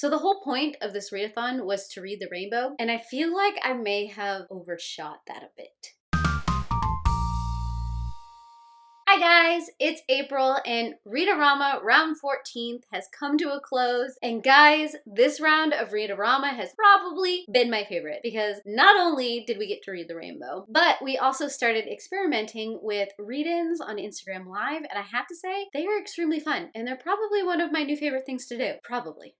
So the whole point of this readathon was to read the rainbow, and I feel like I may have overshot that a bit. Hi guys, it's April and Readorama round 14th has come to a close. And guys, this round of Readorama has probably been my favorite because not only did we get to read the rainbow, but we also started experimenting with read-ins on Instagram Live, and I have to say, they are extremely fun and they're probably one of my new favorite things to do. Probably.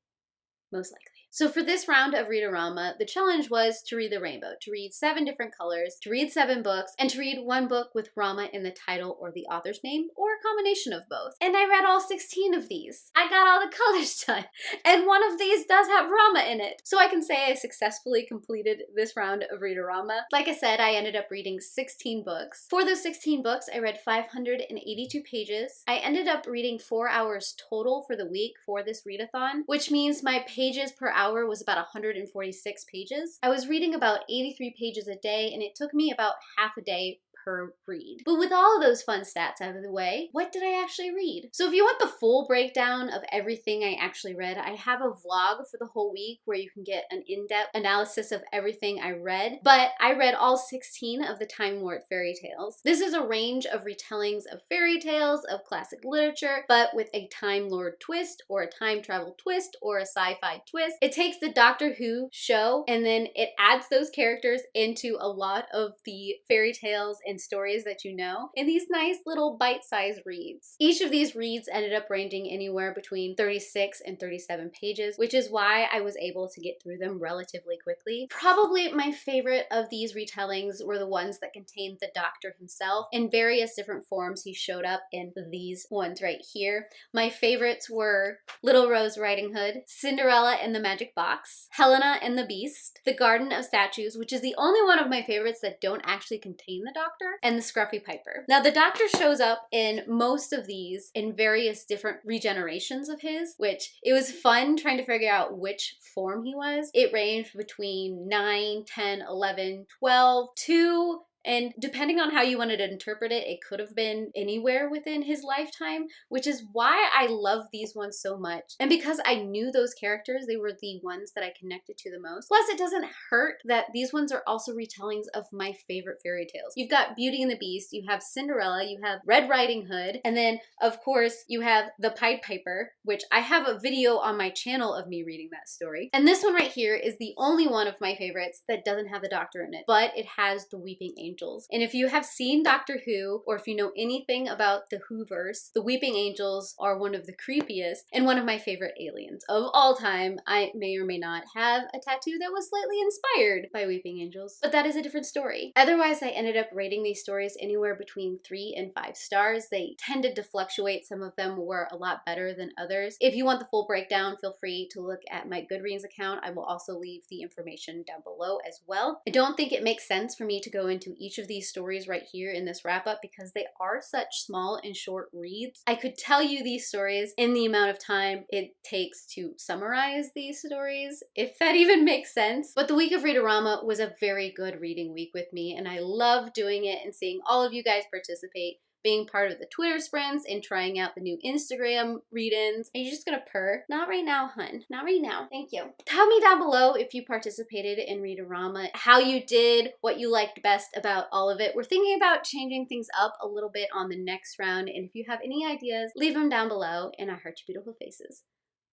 Most likely. So for this round of Readorama, the challenge was to read the rainbow, to read 7 different colors, to read 7 books, and to read 1 book with Rama in the title or the author's name, or a combination of both. And I read all 16 of these. I got all the colors done, and one of these does have Rama in it. So I can say I successfully completed this round of Readorama. Like I said, I ended up reading 16 books. For those 16 books, I read 582 pages. I ended up reading 4 hours total for the week for this readathon, which means my pages per hour was about 146 pages. I was reading about 83 pages a day, and it took me about half a day per read. But with all of those fun stats out of the way, what did I actually read? So if you want the full breakdown of everything I actually read, I have a vlog for the whole week where you can get an in-depth analysis of everything I read. But I read all 16 of the Time Lord fairy tales. This is a range of retellings of fairy tales, of classic literature, but with a Time Lord twist, or a time travel twist, or a sci-fi twist. It takes the Doctor Who show and then it adds those characters into a lot of the fairy tales and stories that you know in these nice little bite-sized reads. Each of these reads ended up ranging anywhere between 36 and 37 pages, which is why I was able to get through them relatively quickly. Probably my favorite of these retellings were the ones that contained the Doctor himself in various different forms. He showed up in these ones right here. My favorites were Little Rose Riding Hood, Cinderella and the Magic Box, Helana and the Beast, The Garden of Statues, which is the only one of my favorites that don't actually contain the Doctor, and the Scruffy Piper. Now the Doctor shows up in most of these in various different regenerations of his, which it was fun trying to figure out which form he was. It ranged between 9, 10, 11, 12, 2, and depending on how you wanted to interpret it, it could have been anywhere within his lifetime, which is why I love these ones so much. And because I knew those characters, they were the ones that I connected to the most. Plus, it doesn't hurt that these ones are also retellings of my favorite fairy tales. You've got Beauty and the Beast, you have Cinderella, you have Red Riding Hood, and then, of course, you have the Pied Piper, which I have a video on my channel of me reading that story. And this one right here is the only one of my favorites that doesn't have the Doctor in it, but it has the Weeping Angel. And if you have seen Doctor Who, or if you know anything about the Whoverse, the Weeping Angels are one of the creepiest and one of my favorite aliens of all time. I may or may not have a tattoo that was slightly inspired by Weeping Angels, but that is a different story. Otherwise, I ended up rating these stories anywhere between 3 and 5 stars. They tended to fluctuate. Some of them were a lot better than others. If you want the full breakdown, feel free to look at my Goodreads account. I will also leave the information down below as well. I don't think it makes sense for me to go into each of these stories right here in this wrap up because they are such small and short reads. I could tell you these stories in the amount of time it takes to summarize these stories, if that even makes sense. But the week of Readorama was a very good reading week with me, and I love doing it and seeing all of you guys participate, being part of the Twitter sprints, and trying out the new Instagram read-ins. Are you just gonna purr? Not right now, hun. Not right now. Thank you. Tell me down below if you participated in Readorama, how you did, what you liked best about all of it. We're thinking about changing things up a little bit on the next round, and if you have any ideas, leave them down below, and I heart your beautiful faces.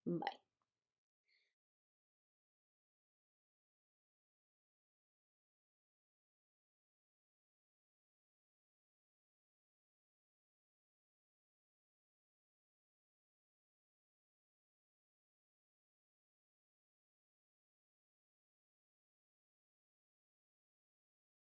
Bye.